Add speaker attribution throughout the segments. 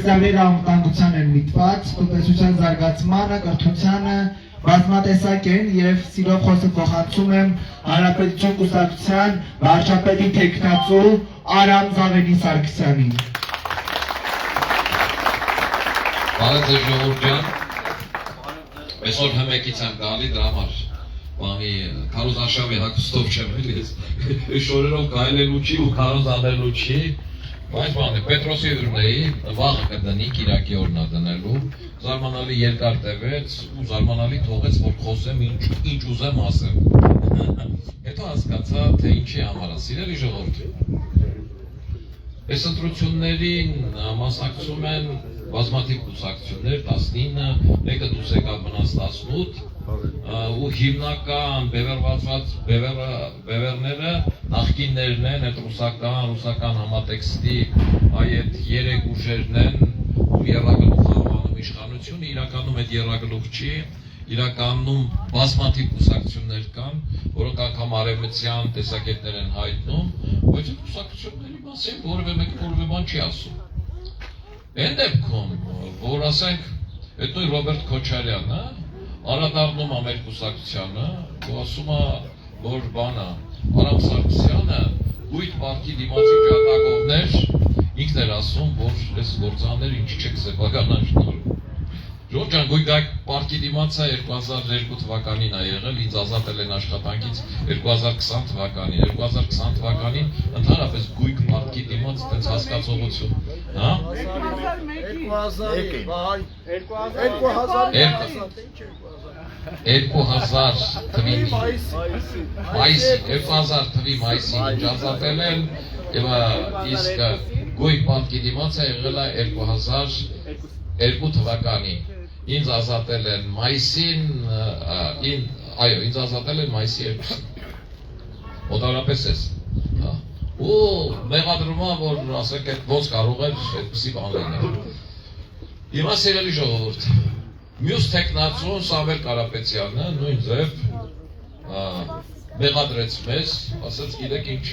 Speaker 1: ծրագրերը անվտանգության են միտված, տնտեսության զարգացմանը, կրթությանը, բազմատեսակ են եւ սիրով խոսքը փոխանցում եմ Հանրապետություն կուսակցության վարչապետի տեխնացու Արամ Զավենի Սարգսյանին։
Speaker 2: Բարև ձեզ ժողովուրդ ջան, այսօր հմեկից եմ գալի դրա համար բանի քարոզարշավի հագուստով չեմ էլի, այս օրերով գայլելու չի ու քարոզ անելու չի, բայց բանը Պետրոսի դրնեի վաղը կդնի Կիրակի օրնա դնելու, զարմանալի երկար տևեց ու զարմանալի թողեց, որ խոսեմ ինչ ուզեմ ասեմ։ Հետո հասկացա, թե ինչի համար է, սիրելի ժողովուրդ։ Այս ընտրություններին մասնակցում են բազմաթիվ կուսակցություններ, 19, մեկը դուրս եկավ մնաց 18, ու հիմնական բևեռները նախկիններն են, այդ ռուսական համատեքստի այդ 3 ուժերն են, ում եռագլուխ անվանում իշխանությունը, իրականում այդ եռագլուխ չի, իրականում բազմաթիվ կուսակցություններ կան, որոնք անգամ արևմտյան տեսակետներ են հայտնում, բայց այդ կուսակցությունների մասին որևէ մեկը որևէ բան չի ասում։ Այն դեպքում, որ ասենք, այդ նույն Ռոբերտ Քոչարյանը անդրադառնում է մեր կուսակցությանը, ու ասում է, որ բանը Արամ Սարգսյանը գույթ պարտքի դիմացի ջատագովներ, ինքն էր ասում, որ այս գործանները ինչ չեք սեփականան շնորհում։ Ժողովուրդ ջան, գույթ պարտքի դիմացը 2002 թվականին է եղել, ինձ ազատել են աշխատանքից 2020 թվականին, 2020 թվականին ընդհանրապես գույթ պարտքի դիմաց այդպես հասկացողություն, հա? 2000 թվի մայիսին ինձ ազատել են, եւ իսկ գույթ պարտքի դիմացը եղել է 2002 թվականին։ Ինձ ազատել են մայիսին, այո, ինձ ազատել են մայիսի 2-ին, մոտավորապես ես, ու մեղադրում է, որ ասենք ոնց կարող էր այդպիսի բան լինել։ Հիմա սիրելի ժողովուրդ, մյուս տեխնացուն Սամվել Կարապետյանը նույն ձև մեղադրեց մեզ, ասաց գիտեք ինչ,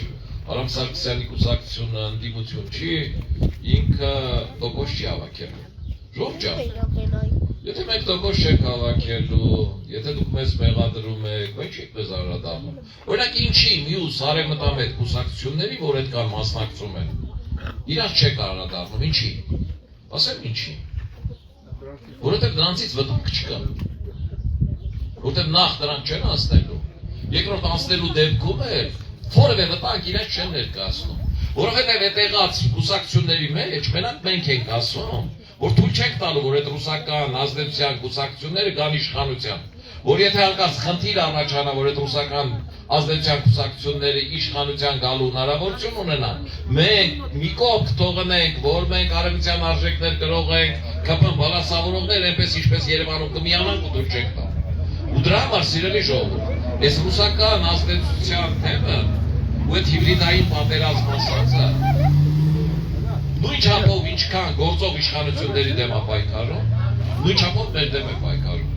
Speaker 2: Արամ Սարգսյանի կուսակցությունը ընդդիմություն չի, ինքը տոկոս չի հավաքել։ Ժողովուրդ ջան, եթե մենք տոկոս չեք հավաքելու, եթե դուք մեզ մեղադրում եք, բայց չեք մեզ անդրադառնում։ Օրինակ ինչի մյուս արևմտամետ կուսակցությունների, որ այդքան մասնակցում են, իրանց չեք անդրադառնում, ինչի։ Ասեմ ինչի։ Որովհետև դրանցից վտանգ չկա։ Որովհետև նախ դրանք չեն անցնելու։ Երկրորդ անցնելու դեպքում էլ որևէ վտանգ իրենց չեն ներկայացնում։ Որովհետև այդ եղած կուսակցությունների մեջ մենակ մենք ենք ասում, որ թույլ չենք տալու, որ այդ ռուսական ազդեցության կուսակցությունները գան իշխանության, որ եթե անկած խնդիր առաջանա, որ այդ ռուսական ազդեցության կուսակցությունները իշխանության գալու հնարավորություն ունենան, մենք մի կողմ թողնենք, որ մենք արևմտյան արժեքներ կրող ենք, ԿՊ բալասավորողներ, այնպես ինչպես Երևանում կմիանանք ու դուր չենք տա։ Ու դրա համար սիրելի ժողովուրդ, այս ռուսական ազդեցության թեմը ու այդ հիբրիդային պատերազմ ասածը նույն չափով ինչքան գործող իշխանությունների դեմ է պայքարում, նույն չափով մեր դեմ է պայքարում։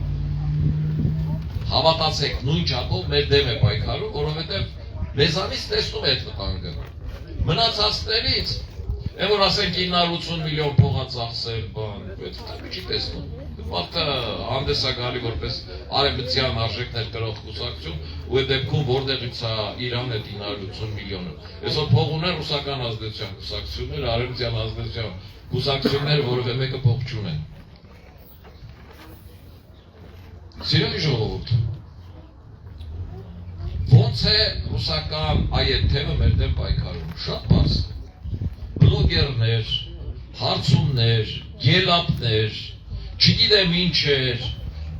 Speaker 2: Հավատացեք, նույն չափով մեր դեմ է պայքարում, որովհետև մեզանից տեսնում է այդ վտանգը։ Մնացածներից, այն որ ասենք 980 միլիոն փող ծախսել, բան, այդ վտանգը չի տեսնում։ Մարդը հանդես է գալի որպես արևմտյան արժեքներ կրող կուսակցություն, ու այդ դեպքում որտեղից է Իրան այդ 980 միլիոնը։ Այսօր փող ունեն ռուսական ազդեցության կուսակցությունները, արևմտյան ազդեցության կուսակցությունները, որովհետև մեկը փող չունեն։ Սիրելի ժողովուրդ, ոնց է ռուսական այդ թեմը մեր դեմ պայքարում։ Շատ բարձ։ Բլոգերներ, հարցումներ, գելապներ, չգիտեմ ինչ էր,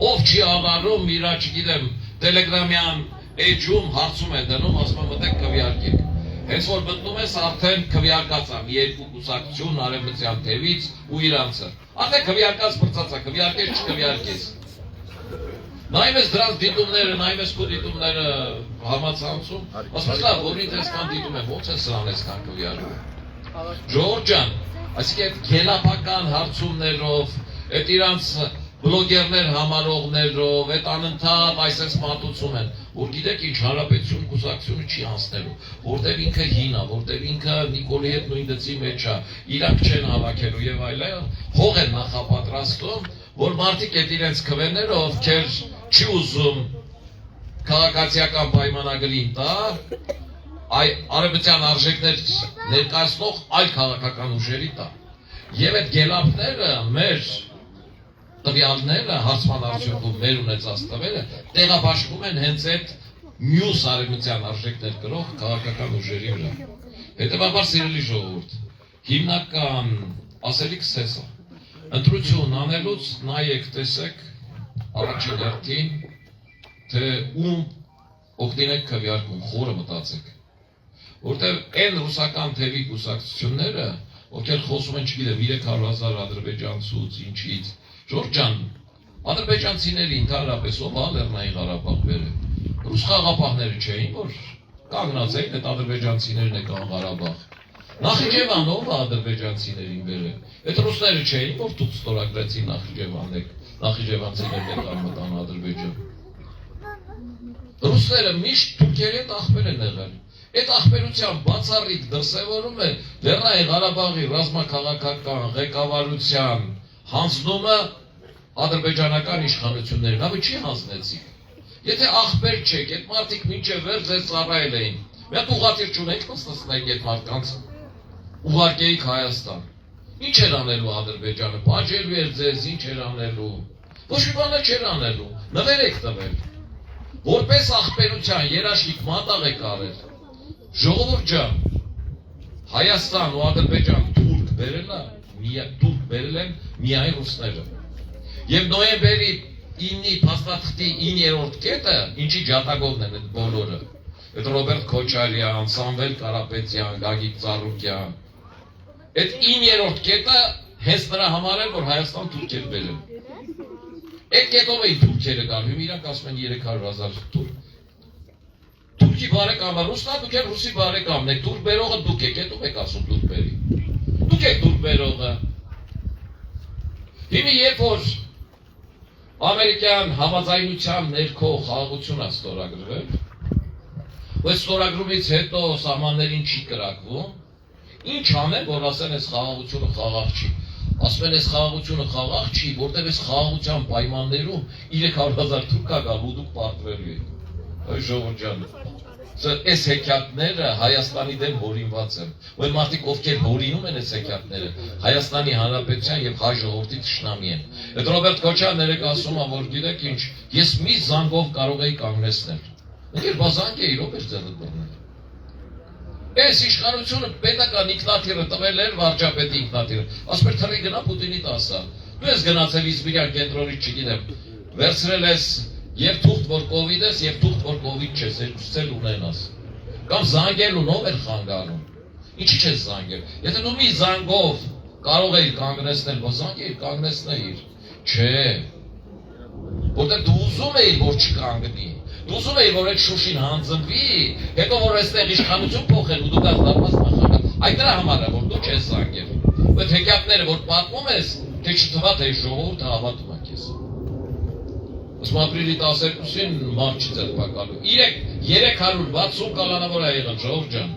Speaker 2: ով չի ավարում իրա, չգիտեմ, տելեգրամյան էջում հարցում են դնում, ասում են մտեք քվեարկեք։ Հենց որ մտնում ես արդեն քվեարկած է մի երկու կուսակցություն արևմտյան թևից ու իրանցը։ Արդեն քվեարկած բրծած է, քվեարկես չքվեարկես։ Նայում ես դրանց դիտումները, նայում ես քո դիտումները համացանցում, ասում ես լավ, որ ինձ այսքան դիտում եմ, ո՞նց է սրան այսքան քվեարկում։ Ժողովուրդ ջան, այսինքն այդ գելապական հարցումներով, այդ իրանց բլոգերներ համարողներով, այդ անընդհատ այսպես մատուցում են, որ գիտեք ինչ հանրապետություն կուսակցությունը չի անցնելու, որտեղ ինքը հին է, որտեղ ինքը Նիկոլի հետ նույն դծի մեջ է, իրանք չեն հավաքելու եւ այլն, հող են նախապատրաստում, որ մարդիկ այդ իրենց քվեները, ովքեր չի ուզում քաղաքացիական պայմանագրին տալ, արևմտյան արժեքներ ներկայացնող այլ քաղաքական ուժերի տա։ Եվ այդ գելապները մեր տվյալները հարցման արդյունքում մեր ունեցած տվերը տեղաբաշխվում են հենց այդ մյուս արևմտյան արժեքներ կրող քաղաքական ուժերի վրա։ Հետևաբար սիրելի ժողովուրդ, հիմնական ասելիքս էս է։ Ընտրություն անելուց նայեք, տեսեք առաջին հերթին, թե ում օգտին եք քվեարկում, խորը մտածեք։ Որտեղ այն ռուսական թևի կուսակցությունները, ովքեր խոսում են, չգիտեմ, 300,000 ադրբեջանցուց, ինչից, Ժորժ ջան, ադրբեջանցիների ընդհանրապես ով Լեռնային Ղարաբաղ բերել։ Ռուս խաղաղապահները չէին, որ կանգնած էին այդ ադրբեջանցիներն եկան Ղարաբաղ։ Նախիջևան ով ադրբեջանցիներին բերել։ Այդ ռուսները չէին, որ դուք ստորագրեցին Նախիջևանցիներն եկան մտան Ադրբեջան։ Ռուսները միշտ թուրքերի հետ ախպեր են եղել։ Այդ ախպերության բացառիկ դրսևորում է Լեռնային Ղարաբաղի ռազմաքաղաքական ղեկավարության հանձնումը ադրբեջանական իշխանություններին, հավը չի հանձնեցիք։ Եթե ախպեր չեք, այդ մարդիկ մինչև վերջ ձեզ ծառայել էին։ Մի հատ ուղղաթիռ չունեք, նստեցնեք այդ մարդկանց, ուղարկեիք Հայաստան։ Ինչ էր անելու Ադրբեջանը, պատժելու էր ձեզ, ինչ էր անելու։ Ոչ մի բան չէր անելու, նվեր եք տվել։ Որպես ախպերության երաշխիք մատաղ եք արել։ Ժողովուրդ ջան, Հայաստան ու Ադրբեջան թուրք բերել են միայն ռուսները։ Եվ նոյեմբերի 9-ի փաստաթղթի 9-րդ կետը, ինչի ջատագովն են այդ բոլորը։ Այդ Ռոբերտ Քոչարյան, Սամվել Կարապետյան, Գագիկ Ծառուկյան։ Այդ 9-րդ կետը հենց նրա համար էր, որ Հայաստան թուրքեր բերել։ Այդ կետով էին թուրքերը գալու, հիմա իրանք ասում են 300,000 թուրք։ Թուրքի բարեկամը ռուսն է, դուք եք ռուսի բարեկամն եք, թուրք բերողը դուք եք, հետո եք ասում թուրք բերի։ Դուք եք թուրք բերողը։ Հիմա երբ որ ամերիկյան համաձայնության ներքո խաղաղություն է ստորագրվել, բայց ստորագրումից հետո սահմաններին չի կրակվում, ինչ անեն, որ ասեն այս խաղաղությունը խաղաղ չի։ Ասում են այս խաղաղությունը խաղաղ չի, որտեղ այս խաղաղության պայմաններում 300,000 թուրք կա գալու դուք պարտվելու եք։ Այ ժողովուրդ ջան, այս հեքիաթները Հայաստանի դեմ հորինված են։ Որ մարդիկ ովքեր հորինում են այս հեքիաթները, Հայաստանի Հանրապետության եւ հայ ժողովրդի թշնամի են։ Այդ Ռոբերտ Քոչարյանն երեք ասում է, որ գիտեք ինչ, ես մի զանգով կարող էի կանգնեցնել։ Եկել բազանգ էի Ռոբերտ Ձելդորն։ Այս իշխանությունը պետական ինքնաթիռը տվել էր վարչապետի ինքնաթիռը։ Ասում էր թռի գնա Պուտինի տասա։ Դու ես գնացել Իզմիրյան կենտրոնից, չգիտեմ, վերցրել ես եւ թուղթ որ կովիդ ես եւ թուղթ որ կովիդ չես, երկուսել ունենաս։ Կամ զանգելուն ով էր խանգարում։ Ինչի՞ չես զանգել։ Եթե դու մի զանգով կարող էիր կանգնեցնել, որ զանգեիր կանգնեցնեիր։ Չէ։ Որտեղ դու ուզում էիր որ չկանգնի։ Դու ուզում էիր որ այդ Շուշին հանձնվի, հետո որ այստեղ իշխանություն փոխեն ու դու գաս դառնաս նախագահ։ Այդ դրա համար է որ դու չես զանգել։ Այդ հեքիաթները որ պատմում ես, թե չթվա թե ժողովուրդը հավատում է քեզ։ Ըստ ապրիլի 12-ին մարդ չի ձերբակալու։ 360 կալանավոր է եղել ժողովուրդ ջան։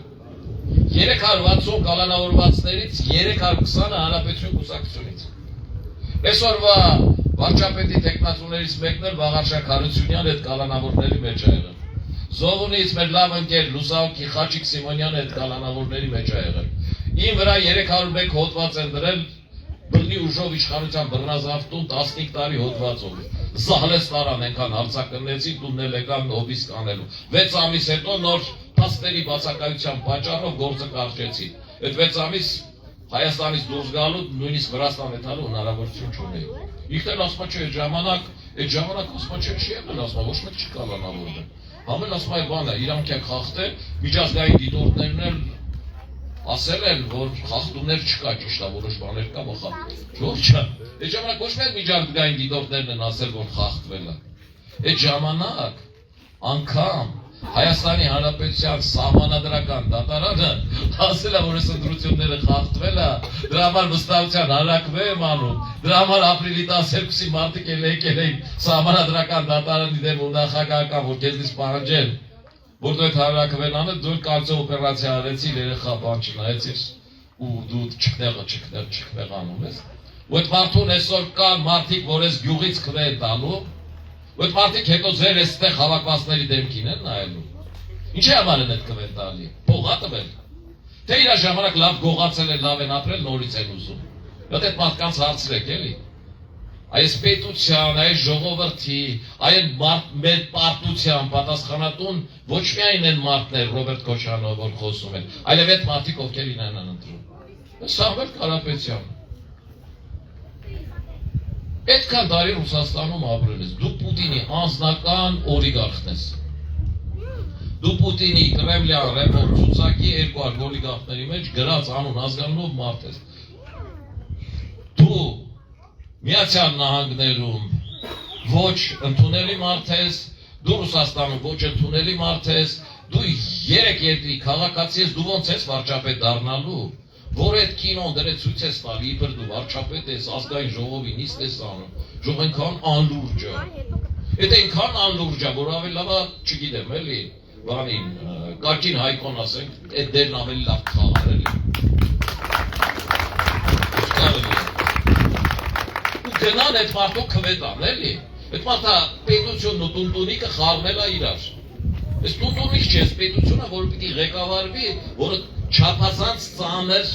Speaker 2: 360 կալանավորվածներից 320-ը Հանրապետություն կուսակցությունից։ Այսօրվա վարչապետի տեխնատուներից մեկն էլ Վաղարշակ Հարությունյանը այդ կալանավորների մեջ է եղել։ Զովունից մեր լավ ընկեր Լուսահոգի Խաչիկ Սիմոնյանը այդ կալանավորների մեջ է եղել։ Իմ վրա 301 հոդված են դրել բռնի ուժով իշխանության բռնազավթում 15 տարի հոդվածով։ Զահլեստարան ենքան հարցակնեցի, տուննել եկան օբիսկ անելու։ 6 ամիս հետո նոր փաստերի բացակայության պատճառով գործը կարճեցի։ Այդ 6 ամիս Հայաստանից դուրս գալու, նույնիսկ Վրաստան եթալու հնարավորություն չունեի։ Իհտել ասма չէ, այդ ժամանակ ասма չէ, չի եղել ասма, ոչ մեկ չի կալանավորվել։ Համել ասма է բան է, իրանք եք խախտել, միջազգային դիտորդներն էլ ասել են, որ խախտումներ չկա, ճիշտ է, որոշ բաներ կա, ոչ այդ ժամանակ ոչ մեկ միջազգային դիտորդներն են ասել, որ խախտվել է։ Այդ ժամանակ անգամ Հայաստանի Հանրապետության սահմանադրական դատարանը ասել է, որ այս ընտրությունները խախտվել է, դրա համար վստահության հանրակրվե եմ անում, դրա համար ապրիլի 12-ի մարտիկ եկել էին սահմանադրական դատարանի դեմ ու նախագահական, որ քեզնից պահանջեն, որ դու այդ հանրակրվեն անը, դու կարծես օպերացիա արեցիր, երեխա բան չնայեցիր ու դու չքնեղ անում ես։ Ու այդ մարդուն այսօր կան մարդիկ, որ այս գյուղից քվե են տալու, ու այդ մարդիկ հետո ձեր այստեղ հավաքվածների դեմքին են նայելու։ Ինչի համար են այդ քվեն տալի։ Փող տվել։ Թե իր ժամանակ լավ գողացել են, լավ են ապրել, նորից են ուզում։ Դա այդ մարդկանց հարցրեք, էլի։ Այս պետության, այս ժողովրդի, այն մեր պարտության պատասխանատուն ոչ միայն են մարդներ Ռոբերտ Քոչարյանը, որ խոսում են, այլև այդ մարդիկ, ովքեր իրեն են ընտրում։ Սամվել Կարապետյան։ Այդքան տարի Ռուսաստանում ապրել ես, դու Պուտինի անձնական օլիգարխն ես։ Դու Պուտինի Կրեմլյան ռեպորտ ցուցակի 200 օլիգարխների մեջ գրած անուն ազգանունով մարդ ես։ Դու Միացյալ Նահանգներում ոչ ընդունելի մարդ ես, դու Ռուսաստանում ոչ ընդունելի մարդ ես, դու 3 երկրի քաղաքացի ես, դու ոնց ես վարչապետ դառնալու, որ այդ կինոն դրե ցույց ես տալի, իբր դու վարչապետ ես, ազգային ժողովի նիստ ես անում, ժող այնքան անլուրջ է։ Այդ այնքան անլուրջ է, որ ավելի լավ չգիտեմ, էլի, բանին, Կաճին Հայկոն ասենք, այդ դերն ավելի լավ խաղար էլի։ Գնան այդ մարդու քվետան, էլի։ Այդ մարդը պետությունն ու տունտունիկը խառնել է իրար։ Այս տունտունիկ չէ, այս պետությունը, որ պիտի ղեկավարվի, որը չափազանց ծանր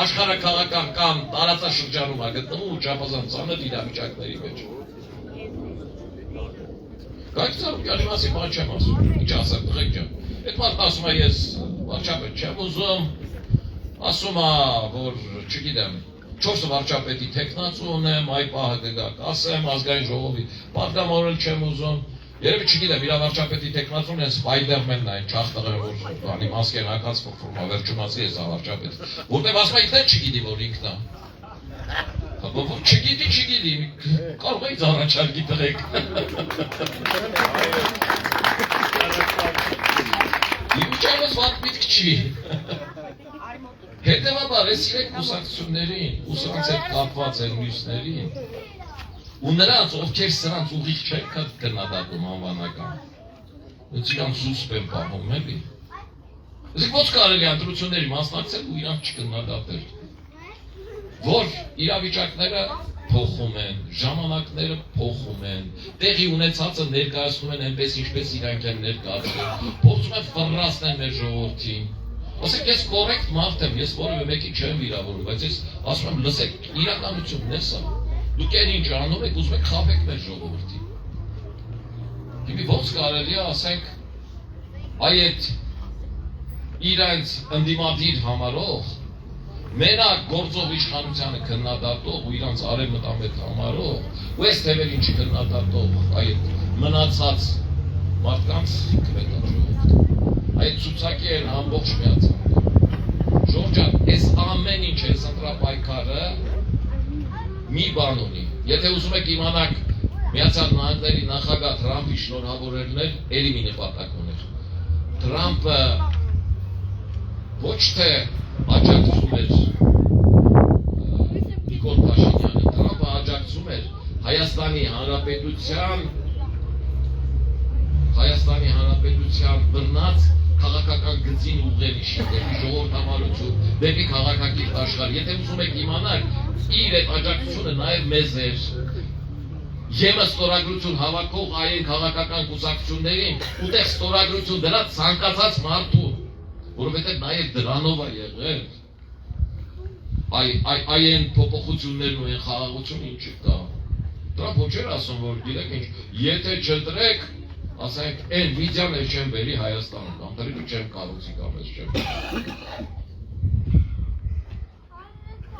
Speaker 2: աշխարհաքաղաքական կամ տարածաշրջանում է գտնվում ու չափազանց ծանր իրավիճակների մեջ։ Գայք Սարգսյանի մասին բան չեմ ասում, ինչ ասեմ, տղեկ ջան։ Այդ մարդը ասում է, ես վարչապետ չեմ ուզում, ասում է, որ չգիտեմ, 4 վարչապետի տեխնացու ունեմ, այ պահը կգաք, ասեմ, ազգային ժողովի պատգամավորել չեմ ուզում, երևի չգիտեմ, իր վարչապետի տեխնացուն են Սպայդերմենն այն չախտղերը, որ բանի մասկեն հակած փոխվում է, վերջունացի ես վարչապետ, որտեղ ասում է ինքն չգիտի, որ ինքն է։ Որ չգիտի, կարող է ինձ առաջարկի տղեկ։ Իվիճակս վատ միտք չի։ Հետևաբար, ես իրեք կուսակցություններին, ուսանց հետ կապված են մյուսներին, ու նրանց, ովքեր սրանց ուղիղ չեն քննադատում անվանական, իրանց զուսպ են պահում, էլի։ Իսկ ոչ կարելի ընտրությունների մասնակցել ու իրանց չքննադատել, որ իրավիճակները փոխում են, ժամանակները փոխում են, տեղի ունեցածը ներկայացնում են այնպես, ինչպես իրանք են ներկայացնում, փորձում են ֆռռացնել մեր ժողովրդին։ Ասեք, ես կորեկտ մարդ եմ, ես որևէ մեկի չեմ վիրավորում, բայց ես ասում եմ, լսեք, իրականությունն է սա։ Դուք այն ինչ անում եք, ուզում եք խաբեք մեր ժողովրդին։ Հիմի ոնց կարելի է, ասենք, այդ իրենց ընդդիմադիր համարող, մենակ գործող իշխանությանը քննադատող ու իրանց արևմտամետ համարող, ու այս թևերին չքննադատող այդ մնացած մարդկանց քվետաժողովը։ Այդ ցուցակի են ամբողջ միացան։ Ժողովրդ, այս ամեն ինչ է ընտրապայքարը մի բան ունի։ Եթե ուզում եք իմանալ Միացյալ Նահանգների նախագահ Թրամփի շնորհավորելներ, ելի մի նպատակ ուներ։ Թրամփը ոչ թե աջակցում էր Նիկոլ Փաշինյանին, Թրամփը աջակցում էր Հայաստանի Հանրապետության բռնած քաղաքական գծին ուղղելիշի, դեպի ժողովրդավարություն, դեպի քաղաքակիրթ աշխարհ։ Եթե ուզում եք իմանալ, իր այդ աջակցությունը նաև մեզ էր։ Եմը ստորագրություն հավաքող այն քաղաքական կուսակցություններին, ուտեղ ստորագրություն դրած ցանկացած մարդու, որովհետև նաև դրանով է եղել։ Այն փոփոխություններն ու այն խաղաղությունը ինչ կա։ Դրանք ոչ էր ասում, որ գիտեք ինչ, եթե չընտրեք, ասենք, այն վիդեոներ չեն բերի Հայաստանում, կամ դրի չեմ կառուցի կամ ես չեմ։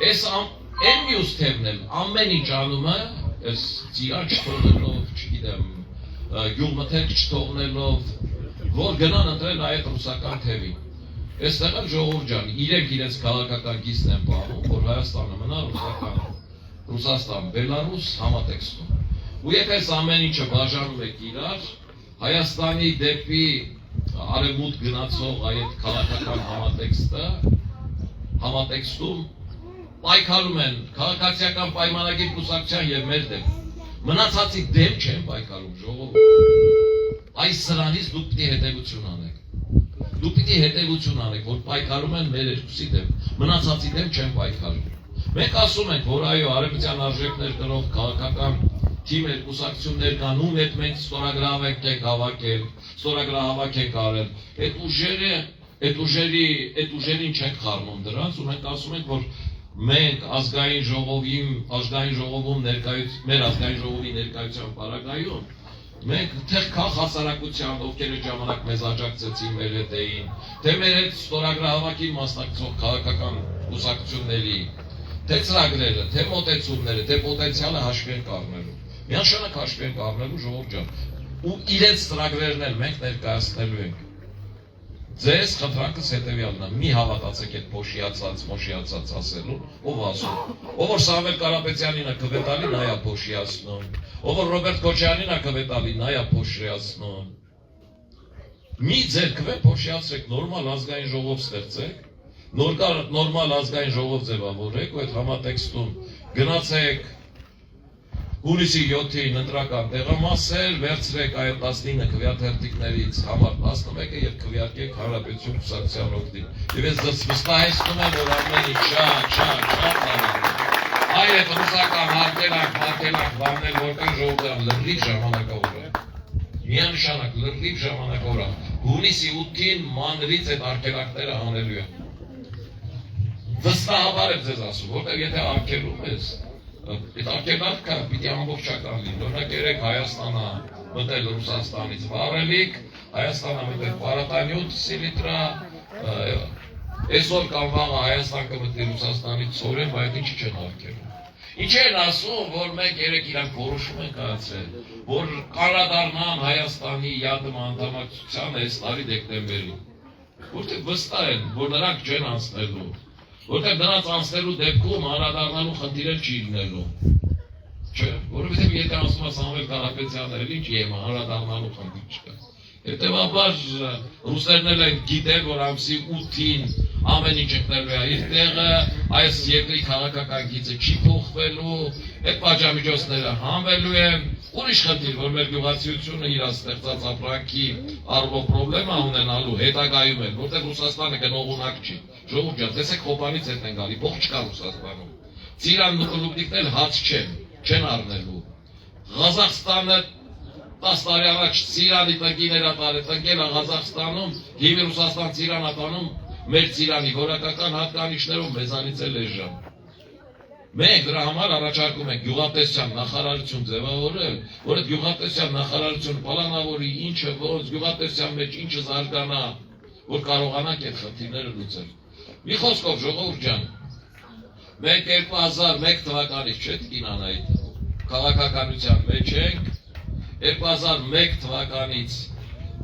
Speaker 2: Այս այն մյուս թևն էլ ամեն ինչ անում է, այս ծիրան չթողնելով, չգիտեմ, գյուղմթերք չթողնելով, որ գնան ընտրել այդ ռուսական թևին։ Այստեղ էլ ժողովուրդ ջան, իրենք իրենց քաղաքական գիծն են պահում, որ Հայաստանը մնա Ռուսաստան, Բելարուս համատեքստում։ Ու եթե այս ամեն ինչը բաժանում եք իրար, Հայաստանի դեպի արևմուտք գնացող այդ քաղաքական համատեքստում պայքարում են քաղաքացիական պայմանագիր կուսակցության եւ մեր դեմ։ Մնացածի դեմ չեն պայքարում ժողովուրդ։ Այս սրանից դուք պիտի հետևություն անեք։ Դուք պիտի հետևություն անեք, որ պայքարում են մեր երկուսի դեմ, մնացածի դեմ չեն պայքարում։ Մենք ասում ենք, որ այո, արևմտյան արժեքներ կրող քաղաքական թիմեր, կուսակցություններ կան, ում հետ մենք ստորագրահավաք ենք հավաքել, ստորագրահավաք ենք արել։ Այդ ուժերին չենք խառնում դրանց, ու մենք ասում ենք, որ մենք ազգային ժողովում մեր ազգային ժողովի ներկայության պարագայում մենք թե քաղ հասարակության, ովքեր այդ ժամանակ մեզ աջակցեցին, մեր հետ էին, թե մեր հետ ստորագրահավաքին մասնակցող քաղաքական կուսակցությունների, թե ծրագրերը, թե մոտեցումները, թե պոտենցիալը հաշվի ենք առնելու։ Միանշանակ հաշվի ենք առնելու ժողովուրդ ջան, ու իրենց ծրագրերն էլ մենք ներկայացնելու ենք։ Ձեզ խնդրանքս հետևյալն է, մի հավատացեք այդ փոշիացած ասելուն, ով ասում, ով որ Սամվել Կարապետյանին է քվետալի, նա է փոշիացնում, ով որ Ռոբերտ Քոչարյանին է քվետալի, նա է փոշիացնում։ Մի ձերքվե փոշիացրեք, նորմալ ազգային ժողով ստեղծեք, նորմալ ազգային ժողով ձևավորեք, ու այդ համատեքստում գնացեք հունիսի 7-ին ընտրական տեղամասեր, վերցրեք այդ 19 քվեաթերթիկներից համար 11-ը եւ քվեարկեք Հանրապետություն կուսակցության օգտին։ Եվ ես վստահեցնում եմ, որ ամեն ինչ շատ այդ ռուսական հարկելակ բանել, որտեղ ժողովուրդը լրիվ ժամանակավոր է։ Միանշանակ լրիվ ժամանակավոր է։ Հունիսի 8-ին մանրից այդ արկելակները անելու են։ Վստահաբար եմ ձեզ ասում, որտեղ եթե արկելում ես, այդ արկելակը պիտի ամբողջական լինի, օրինակ երեք Հայաստանը մտել Ռուսաստանից վառելիք, Հայաստանը մտել պարատանյութ սիլիտրա, այսօր կամ վաղը Հայաստան կմտնի Ռուսաստանից ծորեն, բայց ինչի չեն արկելում։ Ինչ են ասում, որ մենք երեք իրանք որոշում են կայացրել, որ կանադառնան Հայաստանի ԵԱՏՄ անդամակցությանը այս տարի դեկտեմբերին, որտեղ վստահ են, որ նրանք չեն անցնելու, որտեղ նրանց անցնելու դեպքում անդրադառնալու խնդիր չի լինելու։ Չէ, որովհետև եթե ասում է Սամվել Կարապետյանը, ինչ եմ անդրադառնալու խնդիր չկա։ Հետևաբար ռուսերն էլ են գիտեն, որ ամսի 8-ին ամեն ինչ ընկնելու է իր տեղը, այս երկրի քաղաքական գիծը չի փոխվելու, այդ պատժամիջոցները հանվելու են, ուրիշ խնդիր, որ մեր գյուղացիությունը իր ստեղծած ապրանքի առումով պրոբլեմա ունենալու հետագայում են, որտեղ Ռուսաստանը գնողունակ չի։ Ժողովուրդ ջան, տեսեք Խոպանից հետ են գալի, փող չկա Ռուսաստանում։ Ծիրանն ու կլուբնիկներ հաց չեն առնելու։ Ղազախստանը 10 տարի առաջ Ծիրանի տնկիներ տնկել է Ղազախստանում, հիմա Ռուսաստան Ծիրան է տանում մեր Ծիրանի որակական հատկանիշներով մեզանից էլ էժան։ Մենք դրա համար առաջարկում ենք գյուղատնտեսության նախարարություն ձևավորել, որ այդ գյուղատնտեսության նախարարությունը պլանավորի ինչը, ոնց գյուղատնտեսության մեջ ինչը զարգանա, որ կարողանանք այդ խնդիրները լուծել։ Մի խոսքով ժողովուրդ ջան, մենք 2001 թվականից չէ տիկին Անահիտ, քաղաքականության մեջ ենք, 2001 թվականից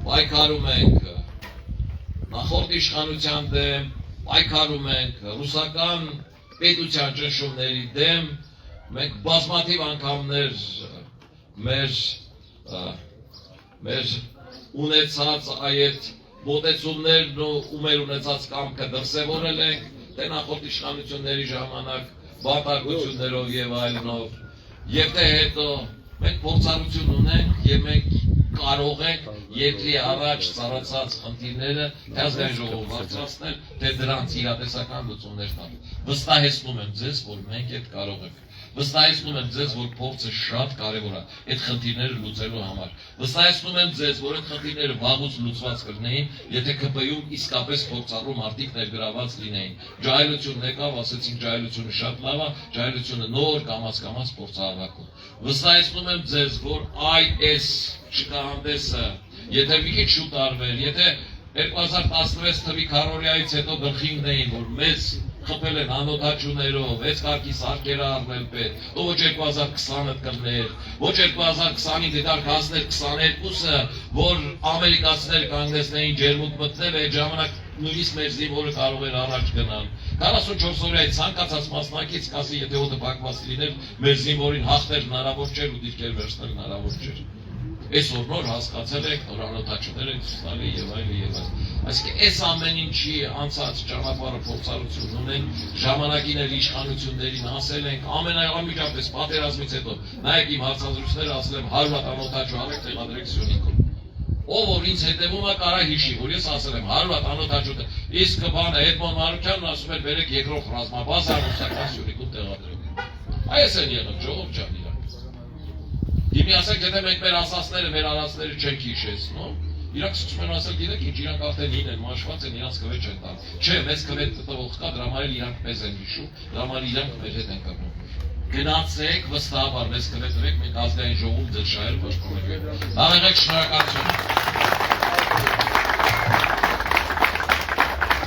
Speaker 2: պայքարում ենք նախորդ իշխանության դեմ, պայքարում ենք ռուսական պետության ճնշումների դեմ, մենք բազմաթիվ անգամներ մեր ունեցած այդ մոտեցումներն ու մեր ունեցած կամքը դրսևորել ենք, թե նախորդ իշխանությունների ժամանակ բանտարկություններով եւ այլնով, եւ թե հետո մենք փորձառություն ունենք եւ մենք կարող ենք երկրի առաջ ծառացած խնդիրները թե ազգային ժողով բարձրացնել, թե դրանց իրատեսական լուծումներ տալ։ Վստահեցնում եմ ձեզ, որ մենք այդ կարող ենք։ Վստահեցնում եմ ձեզ, որ փորձը շատ կարևոր է այդ խնդիրները լուծելու համար։ Վստահեցնում եմ ձեզ, որ այդ խնդիրները վաղուց լուծված կլինեին, եթե ԿՊ-ում իսկապես փորձառու մարդիկ ներգրաված լինեին։ Ջահելությունն եկավ, ասեցին ջահելությունը շատ լավ է, ջահելությունը նոր կամաց փորձահավաքում։ Վստահեցնում եմ ձեզ, որ այս շքահանդեսը, եթե մի քիչ շուտ արվեր, եթե 2016 թվի քարորիայից հետո գլխի ունեին, որ մեզ խփել են անօդաչուներով, 6 կարգի սարքերը առնել պետք, ոչ 2020-ը կլներ, ոչ 2025-ը դարք հասներ 22-ը, որ ամերիկացիները կանգնեցնեին ջերմուկ մտնել, այդ ժամանակ նույնիսկ մեր զինվորը կարող էր առաջ գնալ։ 44 օրյա ցանկացած մասնակից կասի, եթե օդը փակված լիներ, մեր զինվորին հաղթել հնարավոր չէր ու դիրքեր վերցնել հնարավոր չէր։ Այսօր նոր հասկացել եք, նոր անօթաչներ եք ցույց տալի եւ այլն եւ այլն։ Այսինքն այս ամեն ինչի անցած ճանապարհը փորձառություն ունեն, ժամանակին էլ իշխանություններին ասել ենք, ամենայնմիջապես պատերազմից հետո նայեք իմ հարցազրույցները ասել եմ 100 հատ անօթաչու արեք տեղադրեք Սյունիքում։ Ով որ ինձ հետևում է կարա հիշի, որ ես ասել եմ 100 հատ անօթաչու, իսկ բանը Էդմոն Մարուկյանն ասում էր բերեք երկրորդ ռազմաբազ ռուսական Սյունիքում տեղադրեք։ Այս են եղել ժողով ջան իրանք։ Հիմի ասենք, եթե մենք մեր ասածները, մեր արածները չենք հիշեցնում, իրանք սկսում են ասել, գիտեք ինչ, իրանք արդեն հին են, մաշված են, իրանք քվե չեն տալ։ Չէ, մեզ քվե տվող կա, դրա համար իրանք մեզ են հիշում, դրա համար իրանք մեր հետ են կապում։ Գնացեք, վստահաբար մեզ քվե տվեք, մենք ազգային ժողովում ձեր շահերը պաշտպանենք։ Աղեղեք, շնորհակալություն։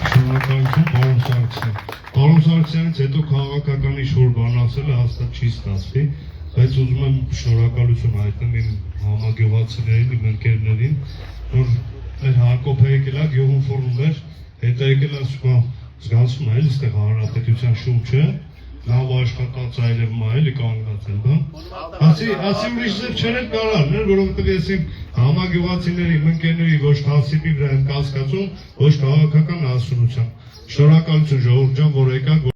Speaker 3: Շնորհակալություն, պարոն Սարգսյան։ Պարոն Սարգսյանից հետո քաղաքական ինչ-որ բան ասելը հաստատ չի ստացվի, բայց ուզում եմ շնորհակալություն հայտնել իմ համագյուղացիներին, իմ ընկերներին, որ մեր Հակոբ եկել է գյուղում ֆորում էր, հետո եկել է զգացում է, այստեղ հանրապետության շունչը, լավ աշխատած այլև մայելի կանգնած են, բա։ Ասի ուրիշ ձև չեն կարան, որովհետև ես իմ համագյուղացիների, իմ ընկերների ոչ հասիպի վրա եմ կասկածում, ոչ քաղաքական հասունությամբ։ Շնորհակալություն ժողովուրդ ջան, որ եկաք։